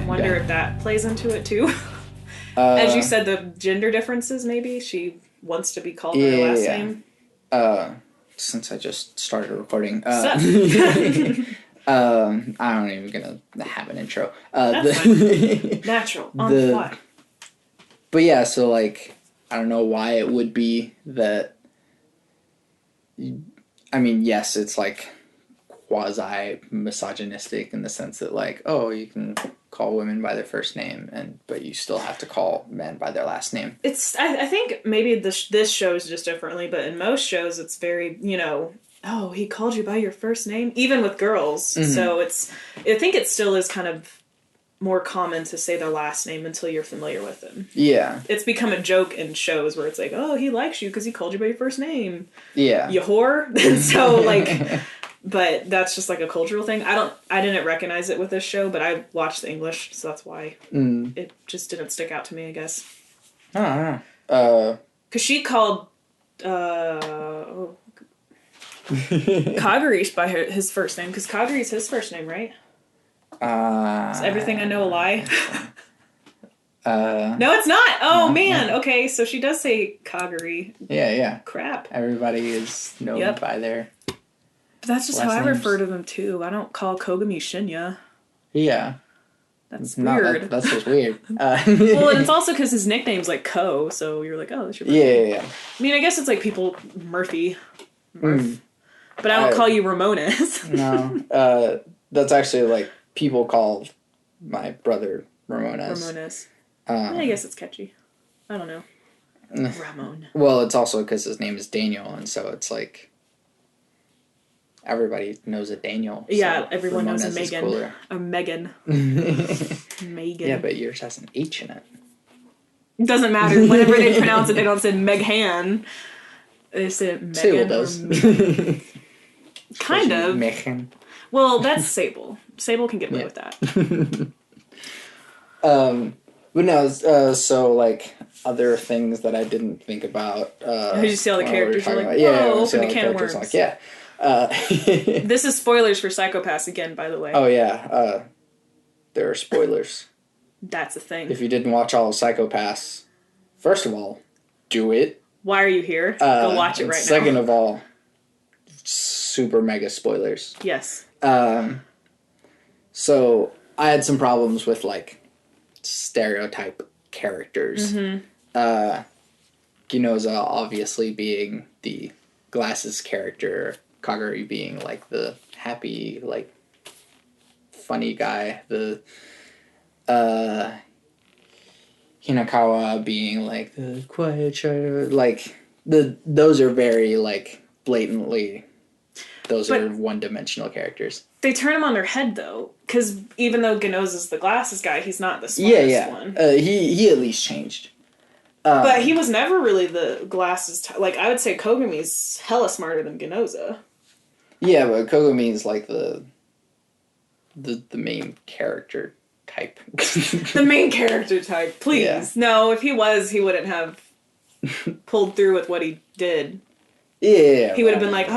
wonder if that plays into it too. As you said, the gender differences, maybe she wants to be called by her last name. Since I just started recording, Sup? I'm not even gonna have an intro. That's fine. Natural, on the fly. But yeah, so like, I don't know why it would be that. I mean, yes, it's like quasi misogynistic in the sense that like, oh, you can call women by their first name, but you still have to call men by their last name. I think maybe this shows just differently, but in most shows it's very, oh, he called you by your first name, even with girls. Mm-hmm. So I think it still is kind of more common to say their last name until you're familiar with them. Yeah. It's become a joke in shows where it's like, oh, he likes you because he called you by your first name. Yeah. You whore. So like, but that's just like a cultural thing. I didn't recognize it with this show, but I watched the English, so that's why it just didn't stick out to me, I guess. I don't know. Because she called Kagurish by his first name, because Kaguri's his first name, right? Is everything I know a lie? No, it's not. Oh, no, man. No. Okay, so she does say Kaguri. Yeah. Crap. Everybody is known by their. But that's just how I refer to them too. I don't call Kogami Shinya. Yeah. That's weird. That's just weird. Well, and it's also because his nickname's like Ko, so you're like, oh, that's your name. Yeah. I mean, I guess it's like people Murph. But I don't call you Ramones. No. That's actually like. People call my brother Ramones. I guess it's catchy. I don't know. Ramon. Well, it's also because his name is Daniel, and so it's like everybody knows a Daniel. Yeah, so everyone knows a Meghan. A Meghan. Meghan. Yeah, but yours has an H in it. It doesn't matter. Whenever they pronounce it, they don't say Meghan. They say Meghan. Sable does. Kind of. Meghan. Well, that's Sable. Sable can get away with that. But no, so like other things that I didn't think about. Did you see all the characters? You're like, whoa, open a can of worms. Like, yeah. This is spoilers for Psycho-Pass again, by the way. Oh yeah, there are spoilers. That's the thing. If you didn't watch all of Psycho-Pass, first of all, do it. Why are you here? Go watch it right now. Second of all, super mega spoilers. Yes. So I had some problems with like stereotype characters. Mm-hmm. Ginoza obviously being the glasses character, Kaguri being like the happy, like funny guy, the Hinakawa being like the quiet child, like those are very like blatantly. Those are one-dimensional characters. They turn him on their head, though, because even though Ginoza's the glasses guy, he's not the smartest one. He at least changed. But he was never really the glasses like, I would say Kogami's hella smarter than Ginoza. Yeah, but Kogami's like the main character type. The main character type, please. Yeah. No, if he was, he wouldn't have pulled through with what he did. Yeah. He would have been like,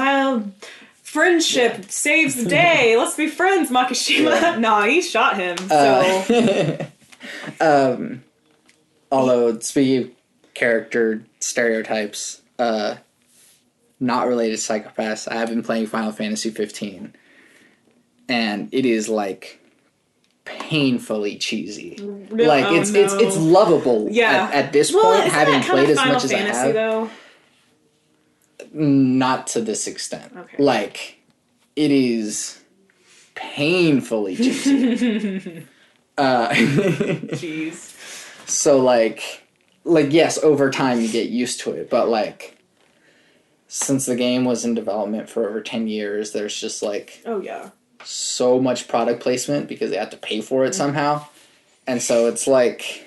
friendship saves the day. Let's be friends, Makishima. Yeah. No, he shot him. So, although speaking of character stereotypes, not related to Psycho-Pass, I have been playing Final Fantasy 15, and it is like painfully cheesy. Like it's lovable. Yeah. At this point, having played as much as I have. Though? Not to this extent. Okay. Like, it is painfully cheesy. Jeez. So, like, yes, over time you get used to it, but, like, since the game was in development for over 10 years, there's just, like... Oh, yeah. So much product placement because they have to pay for it somehow. And so it's, like...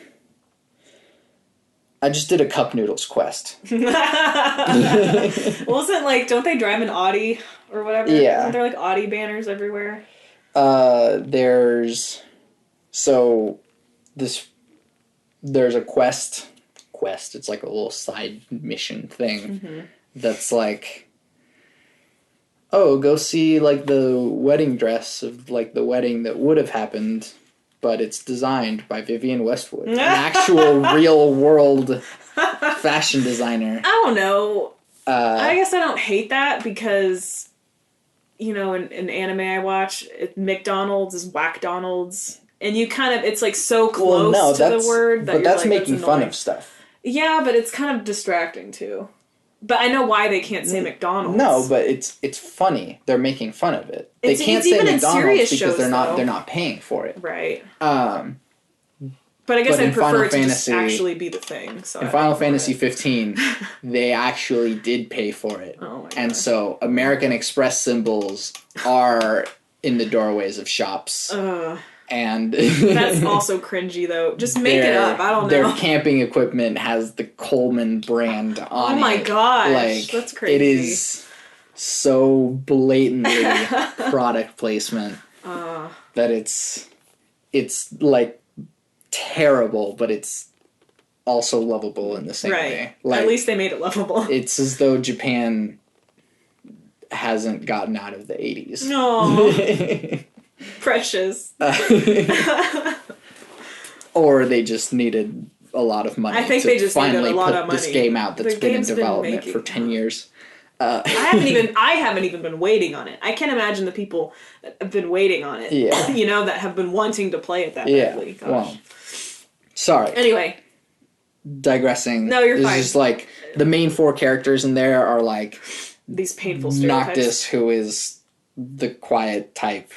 I just did a cup noodles quest. Wasn't like, don't they drive an Audi or whatever? Yeah. Isn't there like Audi banners everywhere? There's a quest. It's like a little side mission thing that's like, oh, go see like the wedding dress of like the wedding that would have happened but it's designed by Vivienne Westwood, an actual real world fashion designer. I don't know. I guess I don't hate that because, you know, in anime I watch, McDonald's is Whack-Donald's. And you kind of, it's like so close to the word that but you're that's like, making that's fun of stuff. Yeah, but it's kind of distracting too. But I know why they can't say McDonald's. No, but it's funny. They're making fun of it. They can't say McDonald's because they're not paying for it. Right. But I guess I'd prefer it to just actually be the thing. So in Final Fantasy 15, they actually did pay for it. Oh my gosh. And so American Express symbols are in the doorways of shops. And that's also cringy, though. Just make it up. I don't know. Their camping equipment has the Coleman brand on it. Oh my gosh. Like, that's crazy. It is so blatantly product placement that it's like terrible, but it's also lovable in the same way. Like, at least they made it lovable. It's as though Japan hasn't gotten out of the 80s. No. Precious. Or they just needed a lot of money. I think they just needed a lot of money. This game out that's been in development for 10 years. I haven't even been waiting on it. I can't imagine the people that have been waiting on it. Yeah. You know, that have been wanting to play it that badly. Gosh. Well, sorry. Anyway. Digressing. No, you're fine. It's just like the main 4 characters in there are like these painful stereotypes. Noctis, who is the quiet type.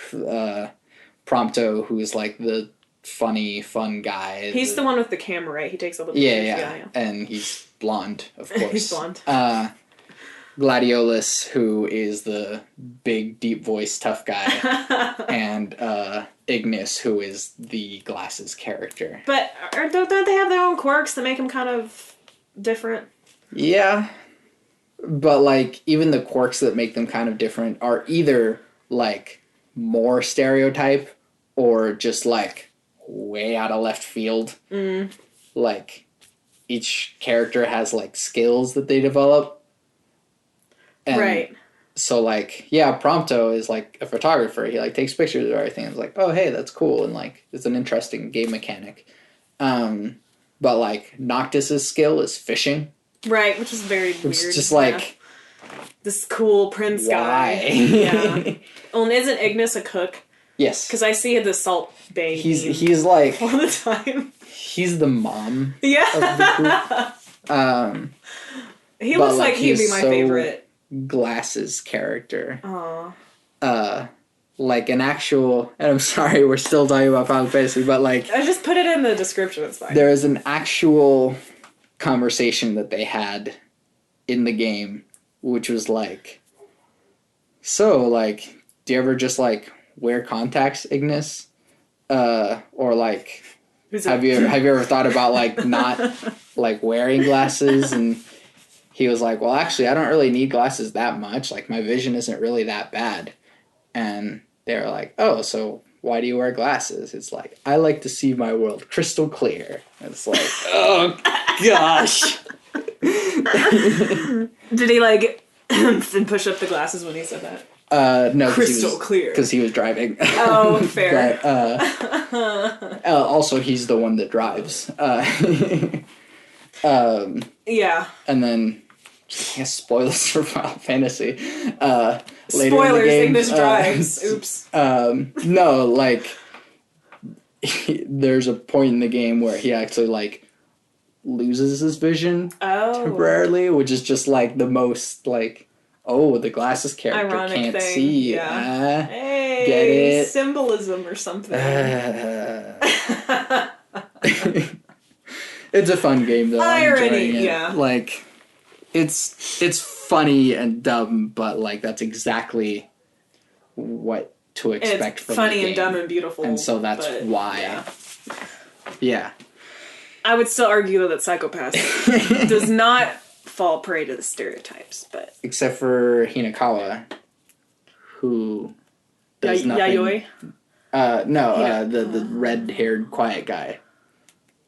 Prompto, who is like the funny, fun guy. He's the one with the camera, right? He takes all the pictures. Yeah. And he's blonde, of course. He's blonde. Gladiolus, who is the big, deep voice tough guy, and Ignis, who is the glasses character. But don't they have their own quirks that make them kind of different? Yeah, but like even the quirks that make them kind of different are either like more stereotype or just like way out of left field. Like each character has like skills that they develop. And right. So like, yeah, Prompto is like a photographer. He like takes pictures of everything. It's like, oh hey, that's cool, and like it's an interesting game mechanic. But like Noctis's skill is fishing. Right, which is very weird. It's just like this cool prince guy. Yeah. Well, and isn't Ignis a cook? Yes. Because I see the Salt Bay. He's like all the time. He's the mom. Yeah. Of the group. He looks like he'd be my favorite. Glasses character. Aww. Like an actual, and I'm sorry, we're still talking about Final Fantasy, but like I just put it in the description. It's fine. There is an actual conversation that they had in the game, which was like, so like, do you ever just like wear contacts, Ignis? Or like, have you ever thought about like not like wearing glasses? And he was like, well, actually, I don't really need glasses that much. Like, my vision isn't really that bad. And they were like, oh, so why do you wear glasses? It's like, I like to see my world crystal clear. And it's like, oh, gosh. Did he, like, push up the glasses when he said that? No. Crystal clear. Because he was driving. Oh, fair. But, also, he's the one that drives. Yeah. And then, I guess spoilers for Final Fantasy. Later spoilers, in the game, Ignis drives. Oops. No, like, there's a point in the game where he actually, like, loses his vision temporarily, which is just, like, the most, like, oh, the glasses character ironic can't thing. see. Yeah. Hey, get it? Symbolism or something. It's a fun game, though. Irony, I'm enjoying it. yeah. Like, it's funny and dumb, but, like, that's exactly what to expect from the game. Funny and dumb and beautiful. And so that's why. Yeah. I would still argue that Psycho-Pass does not fall prey to the stereotypes, but... Except for Hinakawa, who does nothing... Yayoi? The red-haired quiet guy.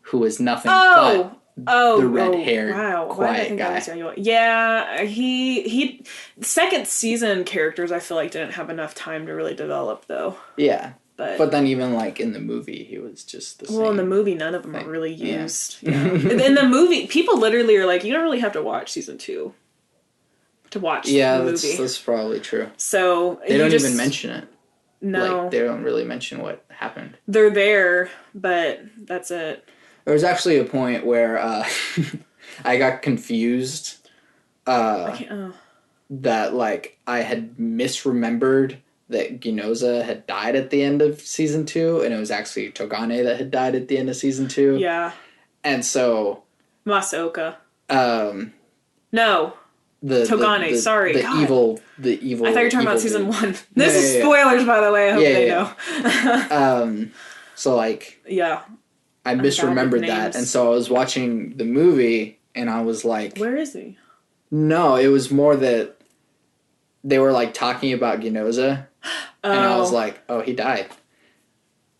Who is nothing but the red-haired quiet guy. Yeah, he second season characters I feel like didn't have enough time to really develop though. Yeah, But then even, like, in the movie, he was just the same. Well, in the movie, none of them are really used. Yeah. In the movie, people literally are like, you don't really have to watch season 2 to watch the movie. Yeah, that's probably true. So they don't even mention it. No. Like, they don't really mention what happened. They're there, but that's it. There was actually a point where I got confused that, like, I had misremembered that Ginoza had died at the end of season 2, and it was actually Togane that had died at the end of season 2. Yeah. And so... Masaoka. No. Togane, sorry. The evil... I thought you were talking about season 1. This is spoilers, by the way. I hope they know. So, like... Yeah. I misremembered that, and so I was watching the movie, and I was like... Where is he? No, it was more that they were, like, talking about Ginoza, and I was like, oh, he died.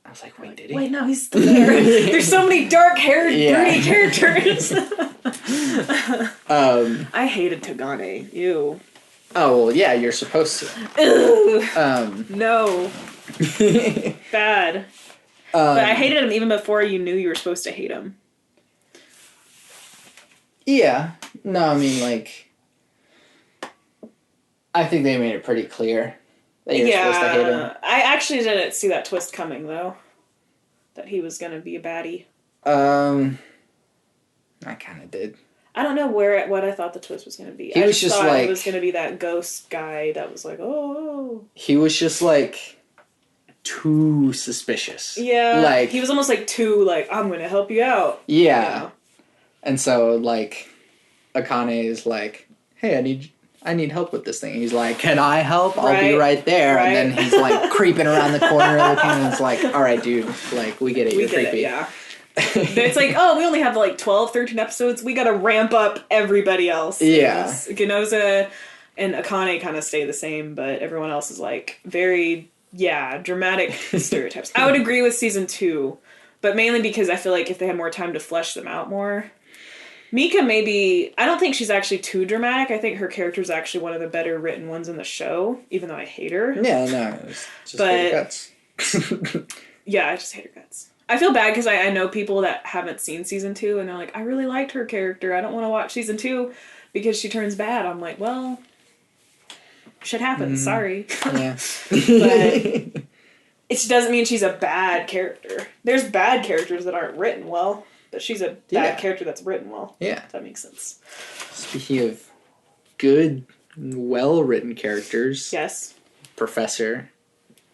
I was like, wait, did he? Wait, no, he's still there. There's so many dark-haired, broody characters. I hated Togane. Ew. Oh, well, yeah, you're supposed to. Ugh. No. Bad. But I hated him even before you knew you were supposed to hate him. Yeah. No, I mean, like... I think they made it pretty clear that you're supposed to hate him. I actually didn't see that twist coming, though. That he was going to be a baddie. I kind of did. I don't know what I thought the twist was going to be. He was just like... it was going to be that ghost guy that was like, oh. He was just, like... too suspicious. Yeah. Like... He was almost, like, too, like, I'm going to help you out. Yeah. And so, like... Akane is like, hey, I need help with this thing. He's like, can I help? I'll be right there. Right. And then he's like creeping around the corner looking, and it's like, all right, dude, like, we get it. You're creepy. Yeah. It's like, oh, we only have like 12, 13 episodes. We got to ramp up everybody else. Yeah. Ginoza and Akane kind of stay the same, but everyone else is like very, dramatic stereotypes. I would agree with season 2, but mainly because I feel like if they had more time to flesh them out more. Mika maybe... I don't think she's actually too dramatic. I think her character is actually one of the better written ones in the show, even though I hate her. Yeah, no. It's just hate her guts. Yeah, I just hate her guts. I feel bad because I know people that haven't seen season 2, and they're like, I really liked her character. I don't want to watch season 2 because she turns bad. I'm like, well, shit happens. Sorry. Yeah. But it doesn't mean she's a bad character. There's bad characters that aren't written well. But she's a bad character that's written well. Yeah. If that makes sense. Speaking of good, well-written characters. Yes. Professor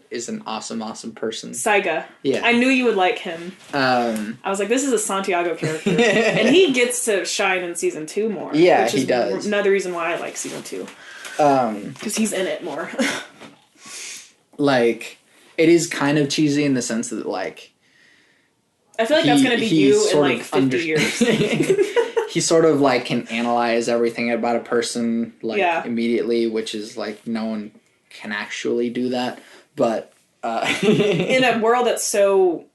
is an awesome, awesome person. Saiga. Yeah. I knew you would like him. I was like, this is a Santiago character. And he gets to shine in season 2 more. Yeah, he does. Another reason why I like season 2. Because he's in it more. Like, it is kind of cheesy in the sense that, like... I feel like that's going to be you in like 50 years. He sort of like can analyze everything about a person like immediately, which is like no one can actually do that. But in a world that's so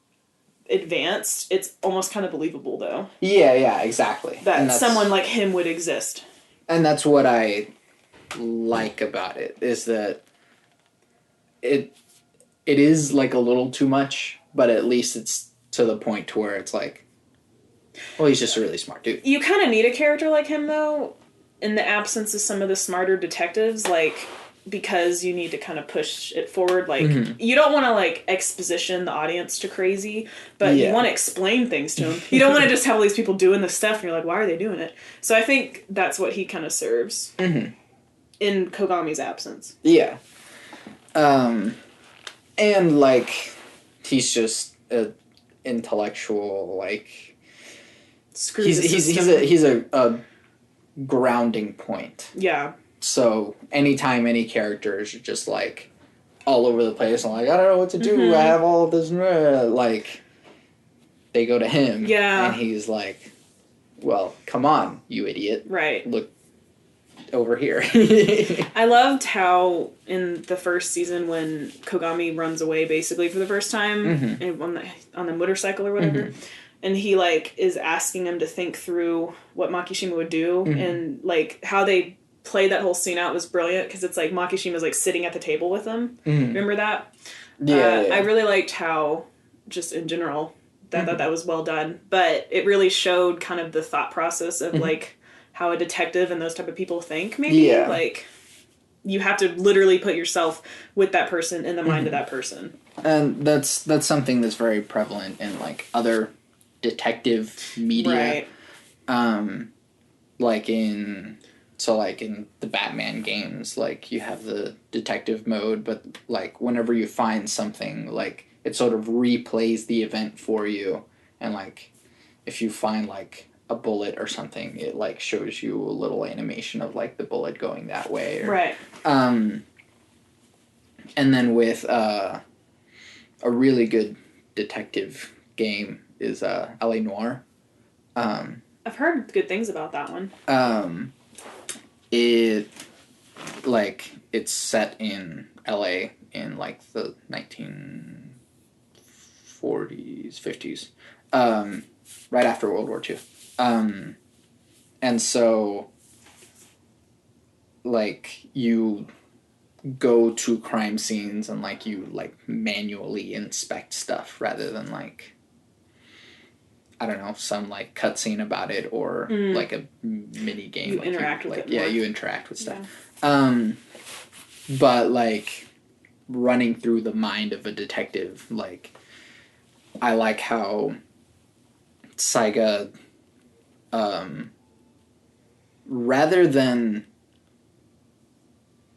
advanced, it's almost kind of believable though. Yeah, exactly. That someone like him would exist. And that's what I like about it, is that it is like a little too much, but at least it's to the point to where it's like, well, he's just a really smart dude. You kind of need a character like him, though, in the absence of some of the smarter detectives, like, because you need to kind of push it forward. Like, you don't want to, like, exposition the audience to crazy, but you want to explain things to them. You don't want to just have all these people doing this stuff, and you're like, why are they doing it? So I think that's what he kind of serves in Kogami's absence. Yeah. And, like, he's just a intellectual, like, he's a grounding point. Yeah. So anytime any characters are just like all over the place, I'm like, I don't know what to do. I have all of this, like, they go to him. Yeah. And he's like, well, come on, you idiot. Right. Look over here. I loved how in the first season when Kogami runs away basically for the first time on the motorcycle or whatever, and he like is asking him to think through what Makishima would do, and like how they played that whole scene out was brilliant because it's like Makishima's like sitting at the table with him. Remember that? I really liked how, just in general, I thought that was well done. But it really showed kind of the thought process of like how a detective and those type of people think. Maybe like you have to literally put yourself with that person in the mind of that person. And that's something that's very prevalent in like other detective media. Right. Like in the Batman games, like you have the detective mode, but like whenever you find something, like it sort of replays the event for you, and like if you find like a bullet or something, it like shows you a little animation of like the bullet going that way. Right. And then with a really good detective game is L.A. Noire. I've heard good things about that one. It like it's set in LA in like the 1940s, 50s, right after World War II. And so like you go to crime scenes and like you like manually inspect stuff rather than like, I don't know, some like cutscene about it or like a mini game. You like interact with it more. Yeah, you interact with stuff. Yeah. But like running through the mind of a detective, like I like how Saiga, rather than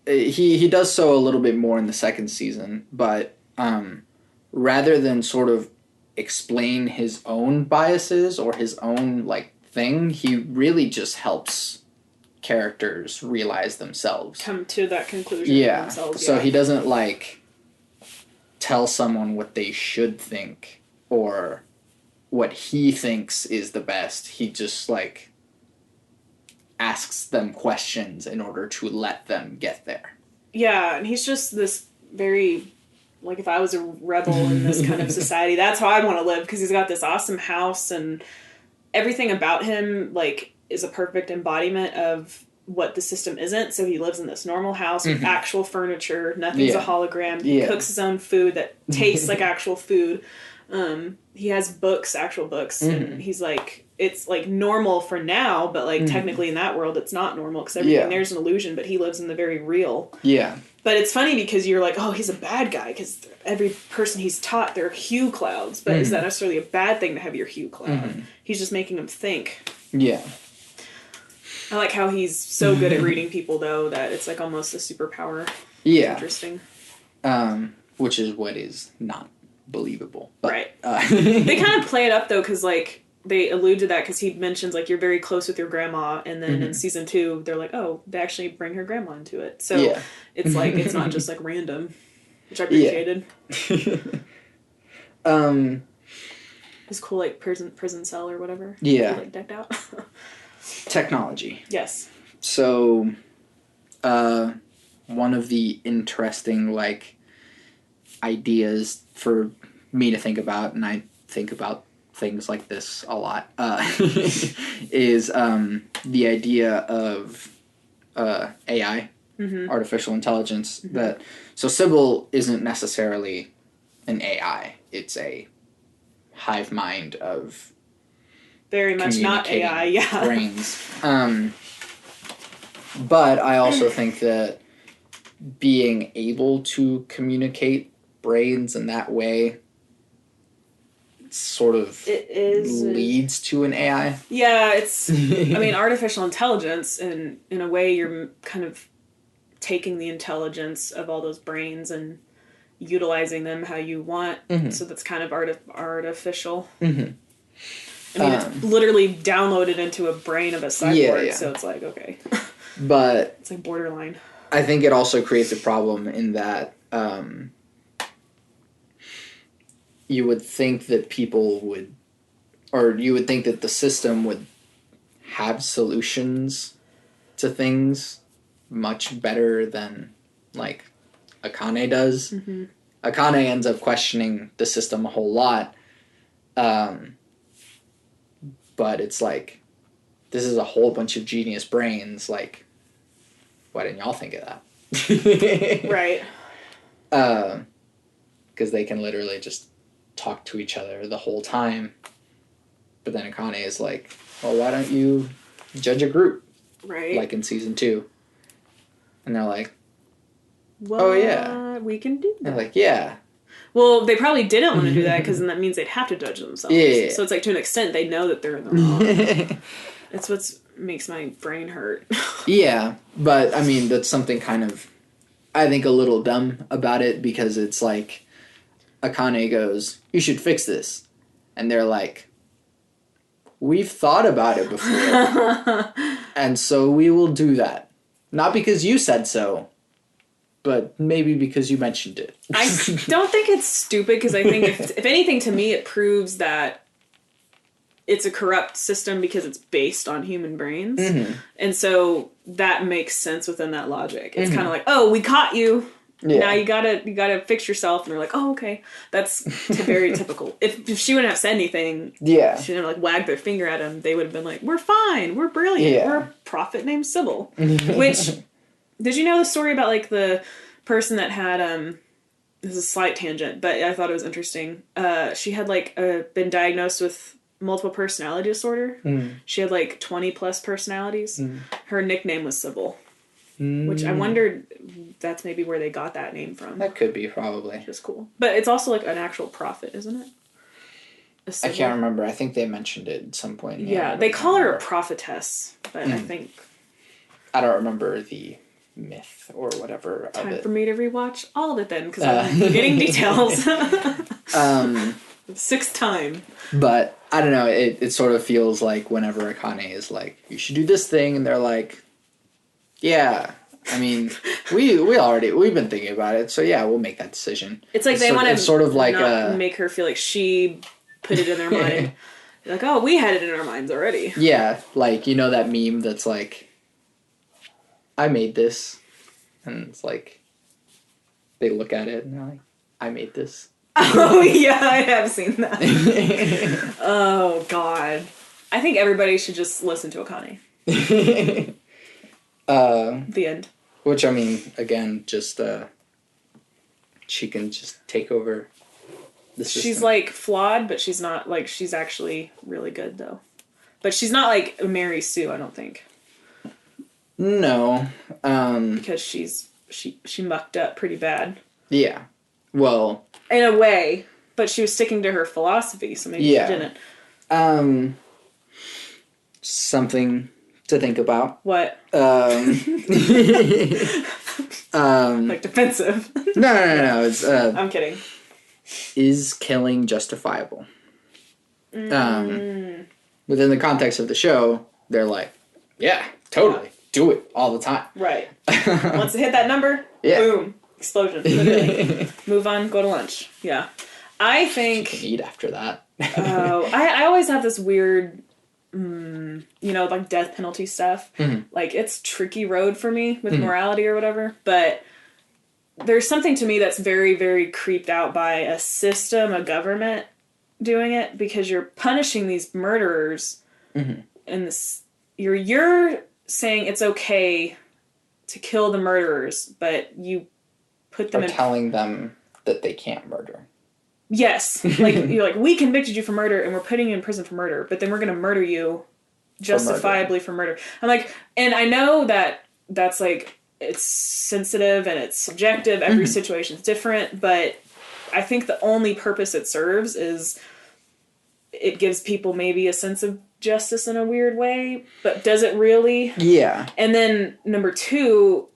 he does so a little bit more in the second season, but rather than sort of explain his own biases or his own like thing, he really just helps characters realize themselves, come to that conclusion themselves. So he doesn't like tell someone what they should think or what he thinks is the best. He just like asks them questions in order to let them get there. Yeah, and he's just this very, like, if I was a rebel in this kind of society, that's how I'd want to live, because he's got this awesome house and everything about him, like, is a perfect embodiment of what the system isn't. So he lives in this normal house with actual furniture. Nothing's a hologram. He cooks his own food that tastes like actual food. He has books, actual books, and he's like, it's like normal for now, but like technically in that world it's not normal because everything there's an illusion, but he lives in the very real. Yeah. But it's funny because you're like, oh, he's a bad guy because every person he's taught, they're hue clouds. But is that necessarily a bad thing to have your hue cloud? He's just making them think. Yeah. I like how he's so good at reading people, though, that it's like almost a superpower. Yeah. It's interesting. Which is what is not believable. But, right. They kind of play it up, though, because, like, they allude to that because he mentions, like, you're very close with your grandma, and then in season 2, they're like, oh, they actually bring her grandma into it. So it's like, it's not just, like, random, which I appreciated. It's cool, like, prison cell or whatever. Yeah. Like, decked out. Technology. Yes. So, one of the interesting, like, ideas for me to think about, and I think about things like this a lot, is the idea of AI, artificial intelligence. That so Sybil isn't necessarily an AI; it's a hive mind of very much not AI, brains. But I also think that being able to communicate brains in that way sort of leads to an AI. Yeah, it's, I mean, artificial intelligence, and in a way you're kind of taking the intelligence of all those brains and utilizing them how you want. So that's kind of artificial. I mean, it's literally downloaded into a brain of a cyborg, so it's like, okay. But it's like borderline. I think it also creates a problem in that you would think that people would, or you would think that the system would have solutions to things much better than, like, Akane does. Akane ends up questioning the system a whole lot. But it's like, this is a whole bunch of genius brains. Like, why didn't y'all think of that? Right. because they can literally just talk to each other the whole time. But then Akane is like, well, why don't you judge a group? Right. Like in season 2. And they're like, oh, yeah. We can do that. They're like, yeah. Well, they probably didn't want to do that because then that means they'd have to judge themselves. Yeah. So it's like, to an extent, they know that they're in the wrong. It's what makes my brain hurt. Yeah, but I mean, that's something kind of, I think, a little dumb about it, because it's like, Akane goes, you should fix this. And they're like, we've thought about it before. And so we will do that. Not because you said so, but maybe because you mentioned it. I don't think it's stupid, because I think, if anything, to me, it proves that it's a corrupt system because it's based on human brains. Mm-hmm. And so that makes sense within that logic. It's kind of like, oh, we caught you. Yeah. Now you gotta fix yourself. And they're like, oh, okay. That's very typical. If she wouldn't have said anything, yeah, she didn't like wag their finger at him, they would have been like, we're fine. We're brilliant. Yeah. We're a prophet named Sybil. Which, did you know the story about like the person that had, this is a slight tangent, but I thought it was interesting. She had like been diagnosed with multiple personality disorder. She had like 20 plus personalities. Her nickname was Sybil, which I wondered, that's maybe where they got that name from. That could be, probably. Which is cool. But it's also like an actual prophet, isn't it? I can't remember. I think they mentioned it at some point. Yeah, they call her a prophetess, but I think... I don't remember the myth or whatever Time of it. For me to rewatch all of it then, because I'm forgetting details. Sixth time. But I don't know, it sort of feels like whenever Akane is like, you should do this thing, and they're like, yeah, I mean, we've been thinking about it, so yeah, we'll make that decision. It's like they want to sort of like make her feel like she put it in their mind. Like, oh, we had it in our minds already. Yeah, like, you know that meme that's like, I made this, and it's like, they look at it and they're like, I made this. Oh, yeah, I have seen that. Oh, God. I think everybody should just listen to Akane. The end. Which, I mean, again, just, she can just take over the system. She's, like, flawed, but she's not, like, she's actually really good, though. But she's not, like, Mary Sue, I don't think. No. Because she mucked up pretty bad. Yeah. Well... In a way, but she was sticking to her philosophy, so maybe she didn't. Something to think about. What? Like defensive. No. It's I'm kidding. Is killing justifiable? Within the context of the show, they're like, yeah, totally, do it all the time. Right. Once it hit that number, boom. Explosion, literally. Move on, go to lunch. Yeah. I think... You can eat after that. I always have this weird, like death penalty stuff. Mm-hmm. Like, it's tricky road for me with morality or whatever. But there's something to me that's very, very creeped out by a system, a government doing it. Because you're punishing these murderers. Mm-hmm. And you're saying it's okay to kill the murderers, but you... put them telling them that they can't murder. Yes. Like, you're like, we convicted you for murder and we're putting you in prison for murder, but then we're going to murder you justifiably for murder. I'm like, and I know that that's like, it's sensitive and it's subjective. Every situation's different, but I think the only purpose it serves is it gives people maybe a sense of justice in a weird way, but does it really? Yeah. And then number 2,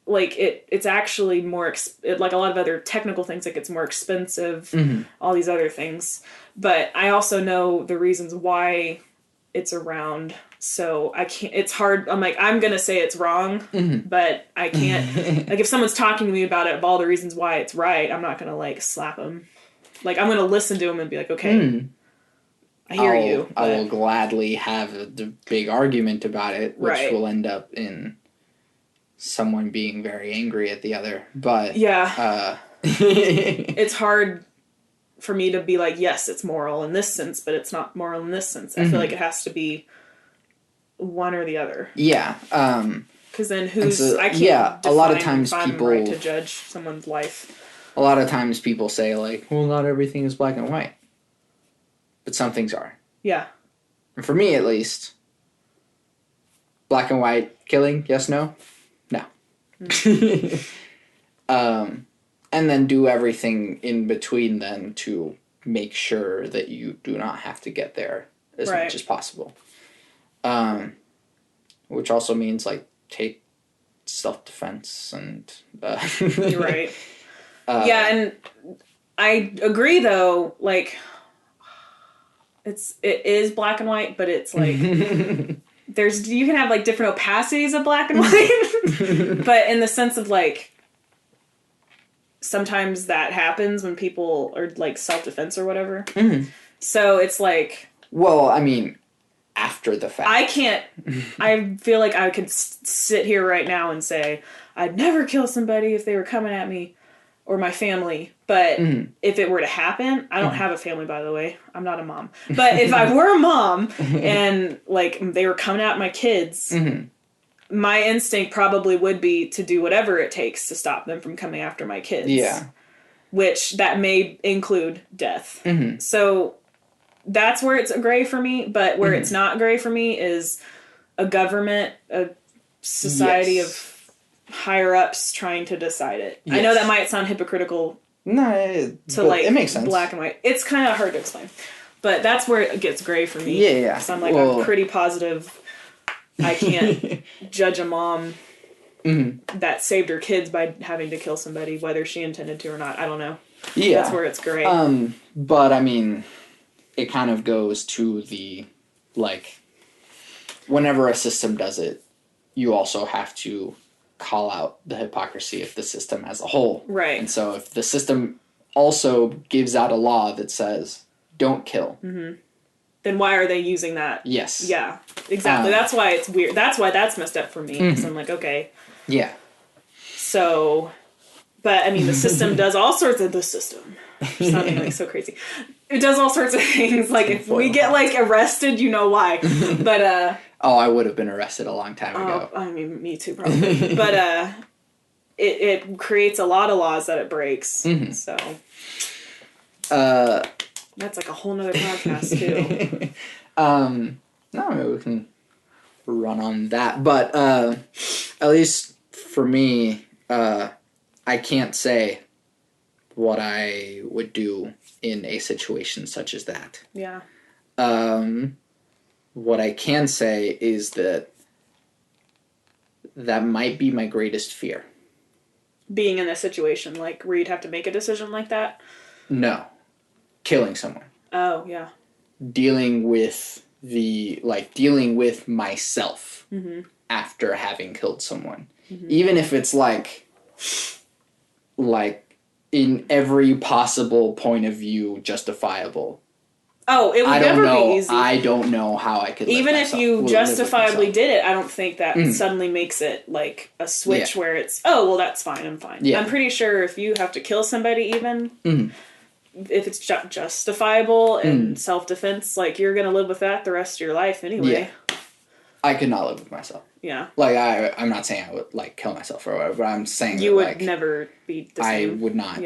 like, it's actually more, like a lot of other technical things, like it's more expensive, all these other things. But I also know the reasons why it's around, so I can't, it's hard, I'm like, I'm going to say it's wrong, but I can't, like, if someone's talking to me about it, of all the reasons why it's right, I'm not going to, like, slap them. Like, I'm going to listen to them and be like, okay, I hear you. I will gladly have a big argument about it, which will end up in... someone being very angry at the other, but it's hard for me to be like, yes, it's moral in this sense, but it's not moral in this sense. I feel like it has to be one or the other. Yeah. Because then I can't define a lot of times if I'm people right to judge someone's life. a lot of times people say, like, well, not everything is black and white. But some things are. Yeah. And for me, at least, black and white killing, yes, no? No. And then do everything in between then to make sure that you do not have to get there as much as possible. Which also means, like, take self-defense and... You're right. Yeah, and I agree, though, like, it is black and white, but it's, like, you can have, like, different opacities of black and white, but in the sense of, like, sometimes that happens when people are, like, self-defense or whatever. Mm-hmm. So it's, like... Well, I mean... after the fact. I feel like I could sit here right now and say, I'd never kill somebody if they were coming at me or my family. But if it were to happen, I don't have a family, by the way. I'm not a mom. But if I were a mom and, like, they were coming at my kids, my instinct probably would be to do whatever it takes to stop them from coming after my kids. Yeah. Which that may include death. Mm-hmm. So... that's where it's gray for me, but where it's not gray for me is a government, a society of higher-ups trying to decide it. Yes. I know that might sound hypocritical it makes sense. Black and white. It's kind of hard to explain. But that's where it gets gray for me. Yeah, yeah. So I'm like, I'm pretty positive I can't judge a mom that saved her kids by having to kill somebody, whether she intended to or not. I don't know. Yeah. That's where it's gray. But, I mean... it kind of goes to the, like, whenever a system does it, you also have to call out the hypocrisy of the system as a whole. Right. And so if the system also gives out a law that says, don't kill. Mm-hmm. Then why are they using that? Yes. Yeah, exactly. That's why it's weird. That's why that's messed up for me. Because I'm like, okay. Yeah. So, but, I mean, the system does all sorts of... the system. Sounding like so crazy. It does all sorts of things. Like, if we get, like, arrested, you know why. But, I would have been arrested a long time ago. I mean, me too, probably. But, it creates a lot of laws that it breaks. Mm-hmm. So. That's like a whole nother podcast, too. No, maybe we can run on that. But, at least for me, I can't say what I would do in a situation such as that. Yeah. What I can say is that might be my greatest fear. Being in a situation, like, where you'd have to make a decision like that? No. Killing someone. Oh, yeah. Dealing with myself after having killed someone. Mm-hmm. Even if it's like in every possible point of view justifiable. Oh, it would never be easy. I don't know how I could even if you justifiably did it, I don't think that suddenly makes it like a switch where it's, oh, well, that's fine, I'm fine. Yeah. I'm pretty sure if you have to kill somebody even, if it's justifiable and self-defense, like, you're going to live with that the rest of your life anyway. Yeah. I could not live with myself. Yeah. Like, I'm not saying I would, like, kill myself or whatever, but I'm saying you would never be the same. I would not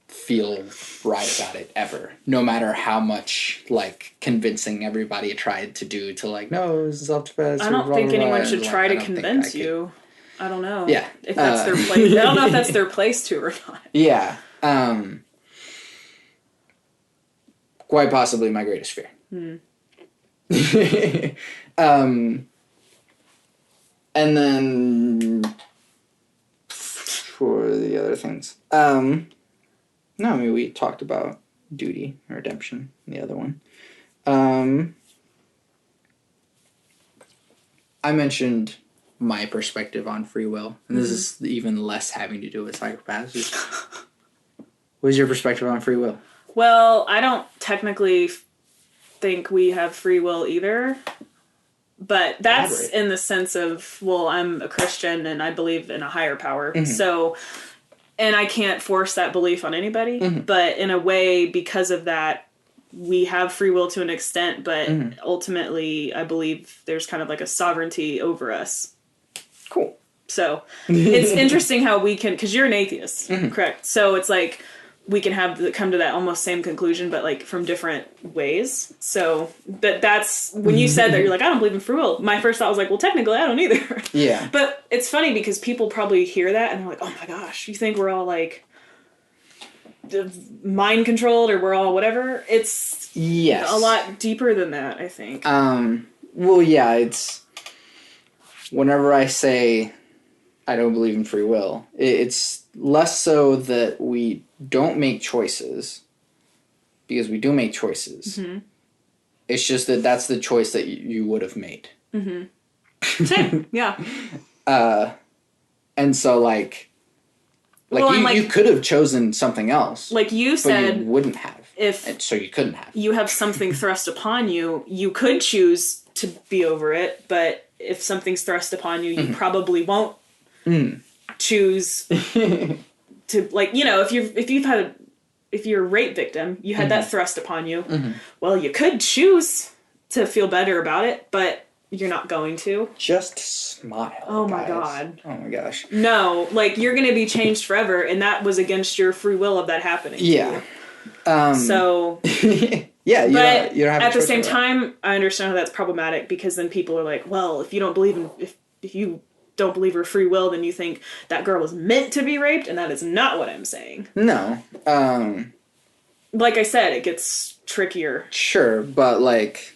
feel right about it ever. No matter how much, like, convincing everybody tried to do to, like, no, this is self-defense. I don't think anyone should try to convince you. I don't know. Yeah. If that's their place. I don't know if that's their place to or not. Yeah. Quite possibly my greatest fear. And then for the other things, no, I mean, we talked about duty or redemption in the other one. I mentioned my perspective on free will, and this is even less having to do with psychopaths. What is your perspective on free will? Well, I don't technically think we have free will either. But that's in the sense of, well, I'm a Christian and I believe in a higher power. Mm-hmm. So, and I can't force that belief on anybody. Mm-hmm. But in a way, because of that, we have free will to an extent. But ultimately, I believe there's kind of like a sovereignty over us. Cool. So it's interesting how we can, because you're an atheist, correct? So it's like we can come to that almost same conclusion, but like from different ways. So that's when you said that, you're like, I don't believe in free will. My first thought was like, well, technically, I don't either. Yeah. But it's funny because people probably hear that and they're like, oh my gosh, you think we're all like mind controlled or we're all whatever? It's a lot deeper than that, I think. Well, yeah, it's whenever I say I don't believe in free will, it's less so that we don't make choices, because we do make choices. Mm-hmm. It's just that that's the choice that you would have made. Mm-hmm. Same, yeah. And so like you could have chosen something else. Like you said, but you wouldn't have. So you couldn't have. You have something thrust upon you. You could choose to be over it, but if something's thrust upon you, you probably won't choose to, like, you know, if you're a rape victim, you had that thrust upon you. Well, you could choose to feel better about it, but you're not going to. Just smile. Oh guys. my God. Oh my gosh. No, like, you're going to be changed forever, and that was against your free will of that happening. Yeah. So. Yeah, you don't have at the same time, I understand how that's problematic, because then people are like, well, if you don't believe in, if you don't believe in free will, then you think that girl was meant to be raped, and that is not what I'm saying. No. Like I said, it gets trickier. Sure, but like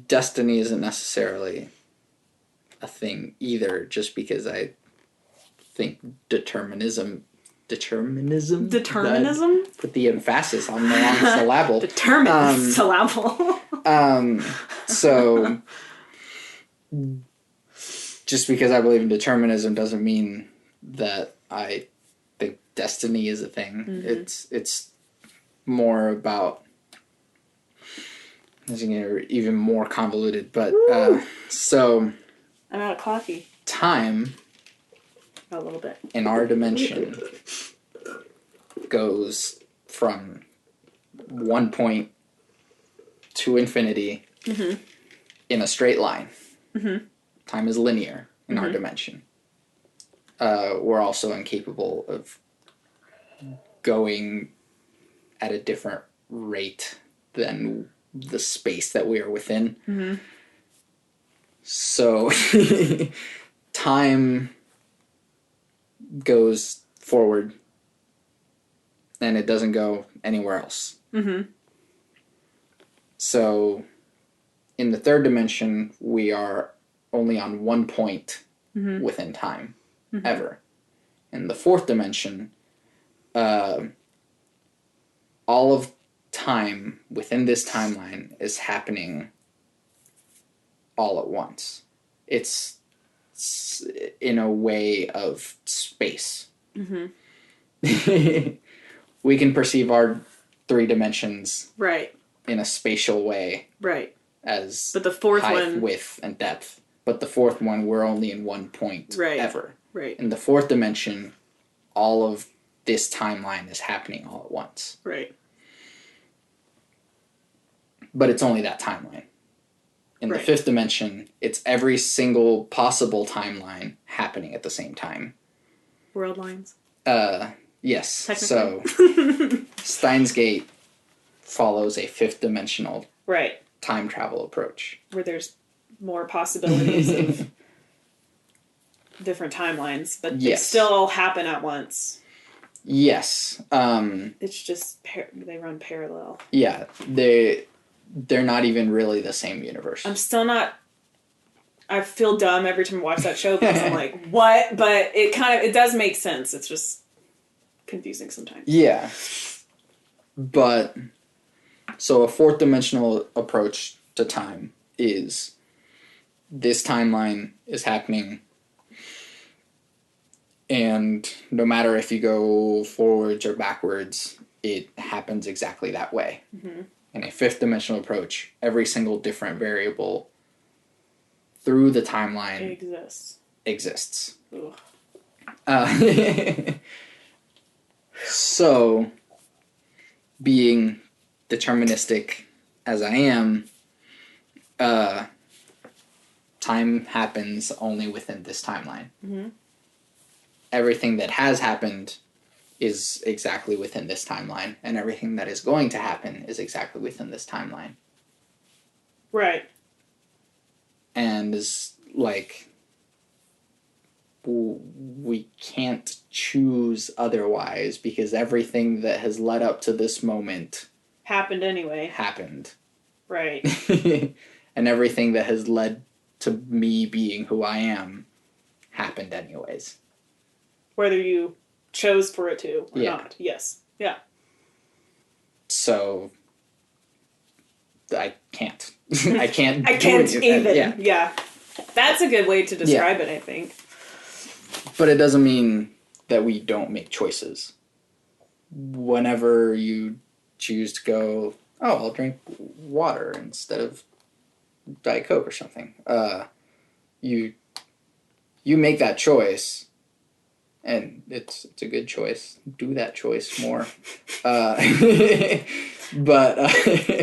destiny isn't necessarily a thing either, just because I think determinism? Put the emphasis on the long syllable. Syllable. So just because I believe in determinism doesn't mean that I think destiny is a thing. Mm-hmm. It's more about, it's even more convoluted, but so I'm out of coffee. Time, a little bit, in our dimension goes from 1 point to infinity in a straight line. Mm-hmm. Time is linear in our dimension. We're also incapable of going at a different rate than the space that we are within. Mm-hmm. So time goes forward and it doesn't go anywhere else. Mm-hmm. So in the third dimension, we are only on 1 point within time, ever. In the fourth dimension, all of time within this timeline is happening all at once. It's in a way of space. Mm-hmm. We can perceive our 3 dimensions in a spatial way, as but the fourth height, width, and depth. But the fourth one, we're only in 1 point ever. Right. In the fourth dimension, all of this timeline is happening all at once. Right. But it's only that timeline. In the fifth dimension, it's every single possible timeline happening at the same time. World lines? Yes. So Steins Gate follows a fifth dimensional time travel approach. Where there's more possibilities of different timelines, but they still all happen at once. Yes. It's just they run parallel. Yeah, they're not even really the same universe. I'm still not. I feel dumb every time I watch that show because I'm like, what? But it does make sense. It's just confusing sometimes. Yeah. But so a fourth dimensional approach to time is this timeline is happening, and no matter if you go forwards or backwards, it happens exactly that way. Mm-hmm. In a fifth dimensional approach, every single different variable through the timeline exists. So, being deterministic as I am, time happens only within this timeline. Mm-hmm. Everything that has happened is exactly within this timeline, and everything that is going to happen is exactly within this timeline. Right. And is like, we can't choose otherwise, because everything that has led up to this moment happened anyway. Happened. Right. And everything that has led to me being who I am happened anyways. Whether you chose for it to or not. Yes. Yeah. So I can't. I can't. I can't even. Yeah. That's a good way to describe it, I think. But it doesn't mean that we don't make choices. Whenever you choose to go, oh, I'll drink water instead of Diet Coke or something. You make that choice, and it's a good choice. Do that choice more. But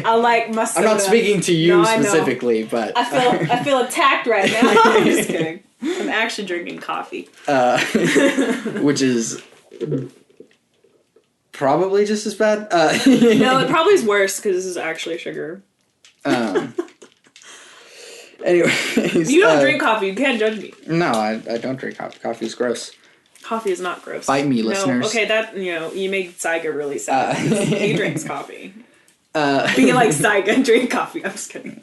I like my soda. I'm not speaking to you specifically, but I feel attacked right now. I'm just kidding. I'm actually drinking coffee, which is probably just as bad. No, it probably is worse because this is actually sugar. Anyways, you don't drink coffee. You can't judge me. No, I don't drink coffee. Coffee is gross. Coffee is not gross. Bite me, listeners. Okay, that you make Saiga really sad. He drinks coffee. Be like Saiga, drink coffee. I'm just kidding.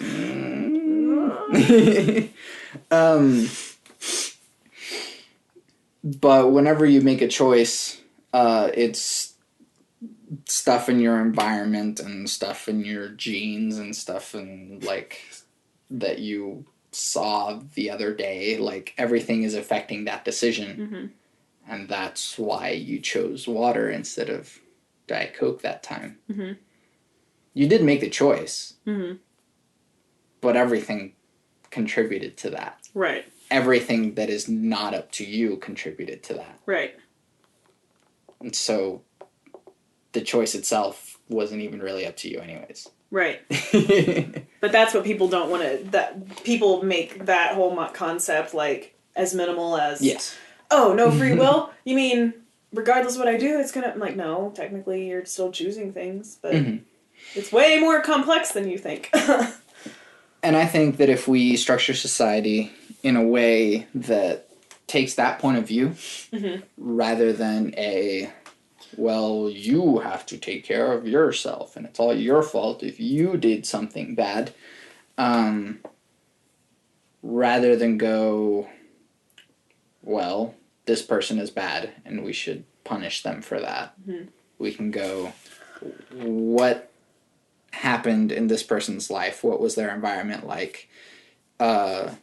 But whenever you make a choice, it's stuff in your environment and stuff in your genes and stuff and like that you saw the other day. Like everything is affecting that decision. Mm-hmm. And that's why you chose water instead of Diet Coke that time. Mm-hmm. You did make the choice. Mm-hmm. But everything contributed to that. Right. Everything that is not up to you contributed to that. Right. And so the choice itself wasn't even really up to you anyways. Right. But that's what people don't want to... That people make that whole concept like as minimal as... Yes. Oh, no free will? You mean regardless of what I do, it's gonna... I'm like, no, technically you're still choosing things, but it's way more complex than you think. And I think that if we structure society in a way that takes that point of view, rather than well, you have to take care of yourself and it's all your fault if you did something bad, rather than go, well, this person is bad and we should punish them for that. We can go, what happened in this person's life? What was their environment like that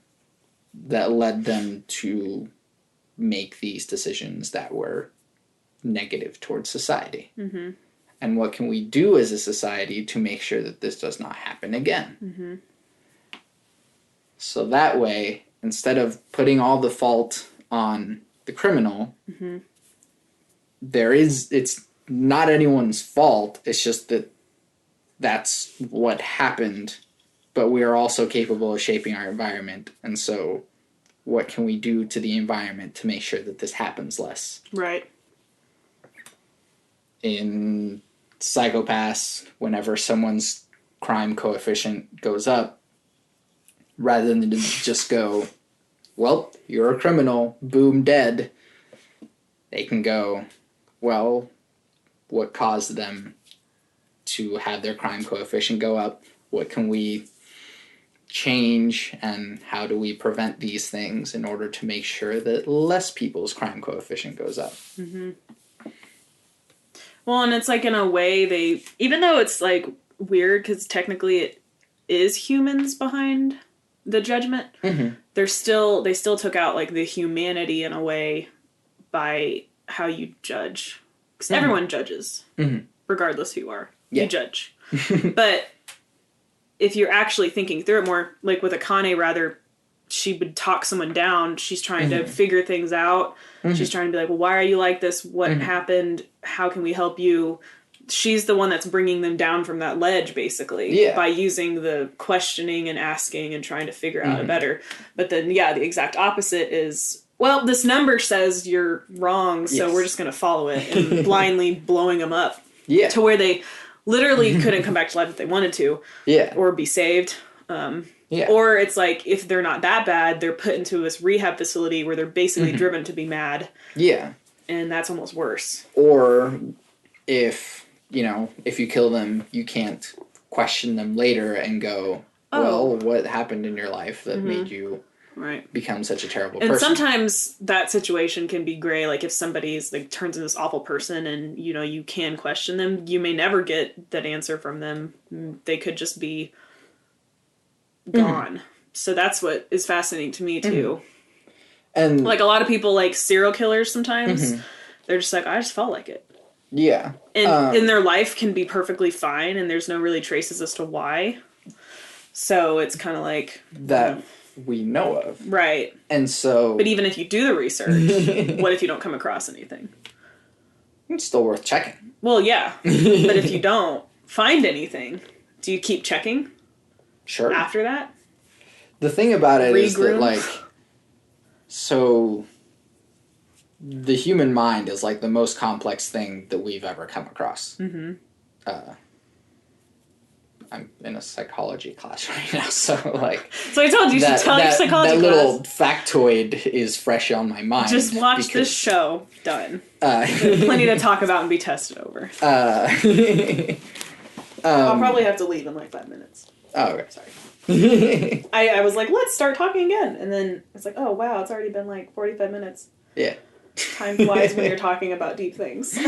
led them to make these decisions that were negative towards society? And what can we do as a society to make sure that this does not happen again? So that way, instead of putting all the fault on the criminal, it's not anyone's fault. It's just that that's what happened, but we are also capable of shaping our environment. And so what can we do to the environment to make sure that this happens less? Right. In Psychopaths, whenever someone's crime coefficient goes up, rather than to just go, well, you're a criminal, boom, dead, they can go, well, what caused them to have their crime coefficient go up? What can we change, and how do we prevent these things in order to make sure that less people's crime coefficient goes up? Well, and it's like in a way even though it's like weird because technically it is humans behind the judgment, they still took out like the humanity in a way by how you judge. Because everyone judges, regardless who you are. Yeah. You judge. But if you're actually thinking through it more, like with Akane, rather, she would talk someone down. She's trying to figure things out. She's trying to be like, well, why are you like this? What happened? How can we help you? she's the one that's bringing them down from that ledge, basically, by using the questioning and asking and trying to figure out it better. But then, the exact opposite is, well, this number says you're wrong, so we're just going to follow it, and blindly blowing them up to where they literally couldn't come back to life if they wanted to, or be saved. Or it's like, if they're not that bad, they're put into this rehab facility where they're basically driven to be mad. Yeah. And that's almost worse. Or if you kill them, you can't question them later and go, well, what happened in your life that made you become such a terrible person? And sometimes that situation can be gray. Like, if somebody's like turns into this awful person and, you can question them, you may never get that answer from them. They could just be gone. So that's what is fascinating to me too. And like, a lot of people, like serial killers, sometimes they're just like, I just felt like it. Yeah. And their life can be perfectly fine, and there's no really traces as to why. So it's kind of like... That we know of. Right. And so... But even if you do the research, what if you don't come across anything? It's still worth checking. Well, yeah. But if you don't find anything, do you keep checking? Sure. After that? The thing about it is that, like... So... The human mind is, like, the most complex thing that we've ever come across. I'm in a psychology class right now, so, like... So I told you, you should tell your psychology class. That little factoid is fresh on my mind. Just watch this show. Done. Plenty to talk about and be tested over. I'll probably have to leave in, like, 5 minutes. Oh, okay. Sorry. I was like, let's start talking again. And then it's like, oh, wow, it's already been, like, 45 minutes. Yeah. Time flies when you're talking about deep things.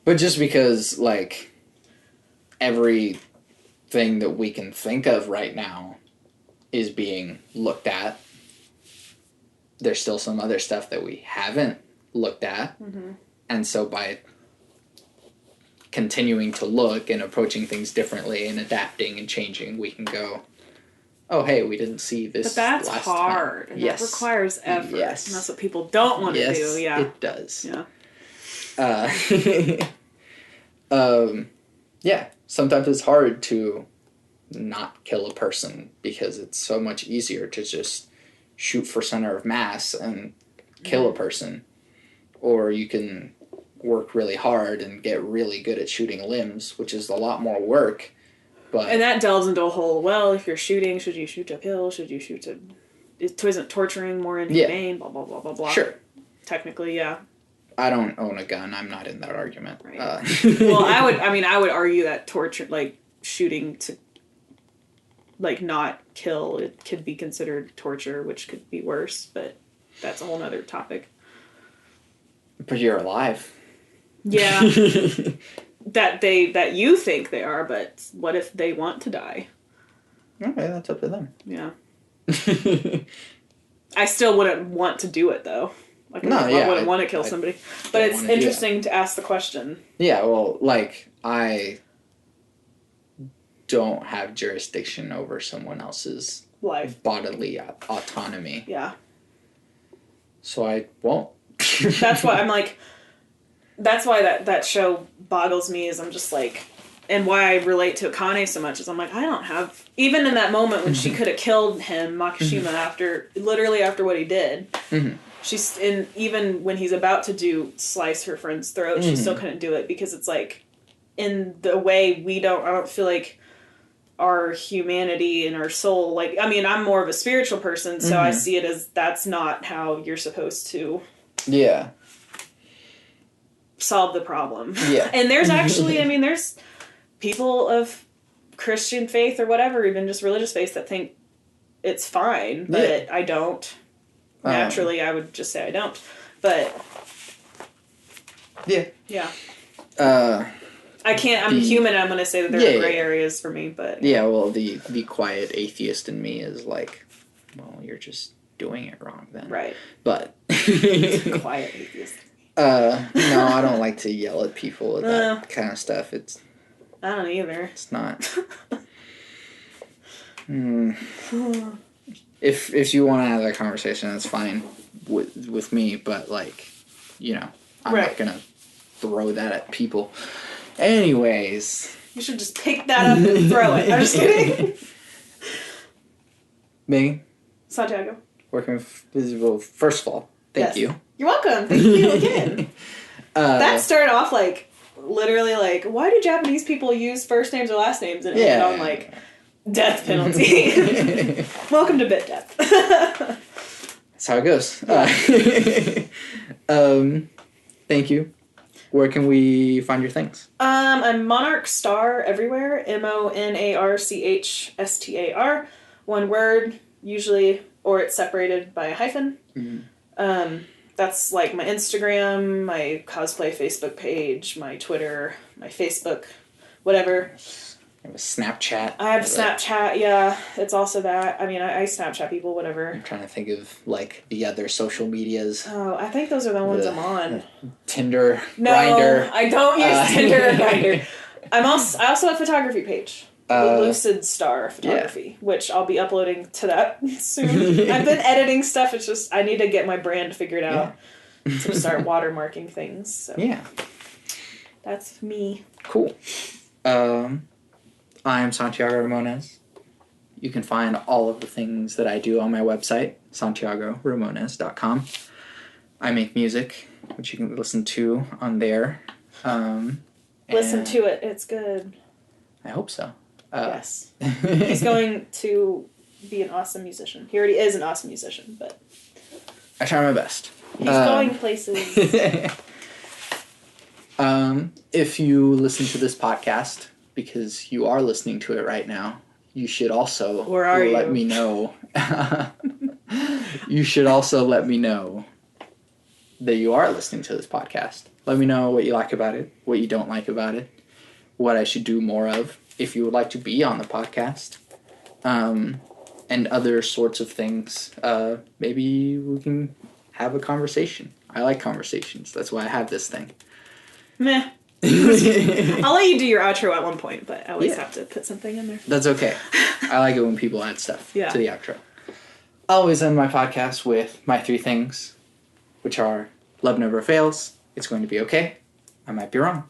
But just because, like, everything that we can think of right now is being looked at, there's still some other stuff that we haven't looked at. And so by continuing to look and approaching things differently and adapting and changing, we can go... Oh, hey, we didn't see this. But that's hard. And that requires effort. Yes. And that's what people don't want to do. Yeah. It does. Yeah. Sometimes it's hard to not kill a person because it's so much easier to just shoot for center of mass and kill a person. Or you can work really hard and get really good at shooting limbs, which is a lot more work. And that delves into a whole, well, if you're shooting, should you shoot to kill? Should you shoot to... Isn't torturing more inhumane? Blah, blah, blah, blah, blah. Sure. Technically, yeah. I don't own a gun. I'm not in that argument. Right. Well, I would argue that torture, like, shooting to, like, not kill, it could be considered torture, which could be worse, but that's a whole nother topic. But you're alive. Yeah. That you think they are, but what if they want to die? Okay, that's up to them. Yeah. I still wouldn't want to do it, though. Like, I wouldn't want to kill somebody. But it's interesting to ask the question. Yeah, well, like, I don't have jurisdiction over someone else's life, bodily autonomy. Yeah. So I won't. That's why I'm like... That's why that show boggles me, is I'm just like... And why I relate to Akane so much is I'm like, I don't have... Even in that moment when she could have killed him, Makishima, after what he did, she's... And even when he's about to slice her friend's throat, she still couldn't do it, because it's like, in the way I don't feel like our humanity and our soul, like, I mean, I'm more of a spiritual person, so I see it as that's not how you're supposed to... Yeah. Solve the problem. Yeah. And there's actually, I mean, there's people of Christian faith or whatever, even just religious faith, that think it's fine, but I don't. Naturally, I would just say I don't. But yeah. I can't, I'm human, I'm going to say that there are gray areas for me, but... Yeah, well, the quiet atheist in me is like, well, you're just doing it wrong then. Right. But... Quiet atheist. No, I don't like to yell at people with that kind of stuff. I don't either. It's not. If you want to have that conversation, that's fine with me. But, like, I'm not gonna throw that at people. Anyways. You should just pick that up and throw it. I'm just kidding. Meghan? Santiago. Well, first of all, thank you. You're welcome. Thank you again. That started off literally why do Japanese people use first names or last names? And it ended on death penalty. Welcome to Bit Death. That's how it goes. Thank you. Where can we find your things? I'm Monarch Star everywhere. MONARCHSTAR. One word, usually, or it's separated by a hyphen. Mm-hmm. That's my Instagram, my cosplay Facebook page, my Twitter, my Facebook, whatever. I have a Snapchat. I have Snapchat, yeah. It's also that. I mean, I Snapchat people, whatever. I'm trying to think of, the other social medias. Oh, I think those are the ones I'm on. Tinder, No, Grindr. I don't use Tinder or Grindr. I also have a photography page. Lucid Star Photography, which I'll be uploading to that soon. I've been editing stuff. It's just, I need to get my brand figured out to start watermarking things. So. Yeah. That's me. Cool. I'm Santiago Ramones. You can find all of the things that I do on my website, santiagoramones.com. I make music, which you can listen to on there. Listen to it. It's good. I hope so. Yes. He's going to be an awesome musician. He already is an awesome musician, but... I try my best. He's going places. If you listen to this podcast, because you are listening to it right now, you should also let me know. You should also let me know that you are listening to this podcast. Let me know what you like about it, what you don't like about it, what I should do more of, if you would like to be on the podcast, and other sorts of things. Maybe we can have a conversation. I like conversations. That's why I have this thing. Meh. I'll let you do your outro at one point, but I always have to put something in there. That's okay. I like it when people add stuff to the outro. I always end my podcast with my 3 things, which are: love never fails, it's going to be okay, I might be wrong.